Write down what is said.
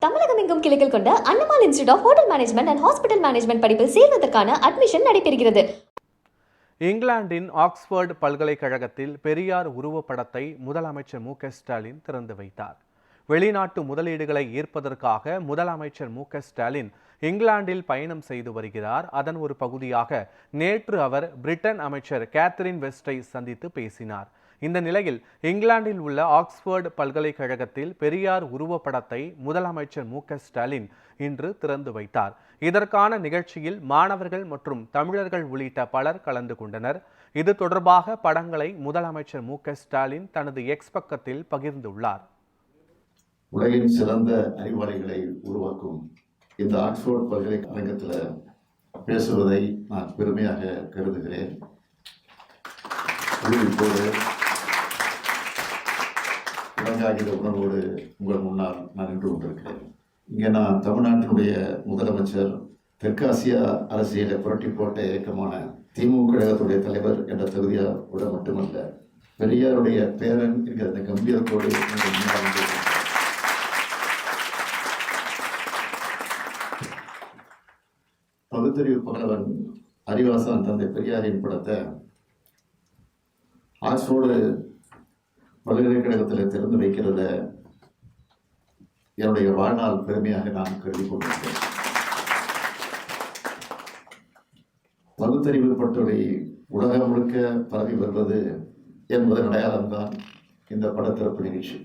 தமிழகம் எங்கும் கிளைகள் கொண்ட Annamal institute of hotel management and hospital management படிப்பில் சேர்வதற்கான அட்மிஷன் நடைபெறுகிறது. இங்கிலாந்தின் ஆக்ஸ்போர்டு பல்கலைக்கழகத்தில் பெரியார் உருவப்படத்தை முதலமைச்சர் மு.க.ஸ்டாலின் திறந்து வைத்தார். வெளிநாட்டு முதலீடுகளை ஈர்ப்பதற்காக முதலமைச்சர் மு.க.ஸ்டாலின் இங்கிலாந்தில் பயணம் செய்து வருகிறார். அதன் ஒரு பகுதியாக நேற்று அவர் பிரிட்டன் அமைச்சர் கேத்தரின் வெஸ்டை சந்தித்து பேசினார். இந்த நிலையில் இங்கிலாந்தில் உள்ள ஆக்ஸ்போர்டு பல்கலைக்கழகத்தில் பெரியார் உருவப்படத்தை முதலமைச்சர் மு.க.ஸ்டாலின் இன்று திறந்து வைத்தார். இதற்கான நிகழ்ச்சியில் மாணவர்கள் மற்றும் தமிழர்கள் உள்ளிட்ட பலர் கலந்து கொண்டனர். இது தொடர்பாக படங்களை முதலமைச்சர் மு.க.ஸ்டாலின் தனது எக்ஸ் பக்கத்தில் பகிர்ந்துள்ளார். உலகின் சிறந்த அறிவாளிகளை உருவாக்கும் இந்த ஆக்ஸ்போர்டு பல்கலைக்கழகத்தில் பேசுவதை நான் பெருமையாக கருதுகிறேன். இப்போது இலங்காகிற உணர்வோடு உங்கள் முன்னால் நான் நின்று கொண்டிருக்கிறேன். இங்கே நான் தமிழ்நாட்டினுடைய முதலமைச்சர், தெற்காசியா அரசியலை புரட்டி போட்ட இயக்கமான திமுக கழகத்துடைய தலைவர் என்ற தகுதியோடு மட்டுமல்ல, பெரியாருடைய பேரன் என்கிற இந்த கம்பீரத்தோடு பகுத்தறிவு பகலவன் அறிவாசான் தந்தை பெரியாரின் படத்தை ஆக்ஸ்போர்டு பல்கலைக்கழகத்தில் திறந்து வைக்கிறத என்னுடைய வாழ்நாள் பெருமையாக நான் கருதி கொண்டிருக்கிறேன். பகுத்தறிவு பட்டறை உலகம் முழுக்க பரவி வருவது என்பதன் அடையாளம்தான் இந்த படத்திறப்பு நிகழ்ச்சி.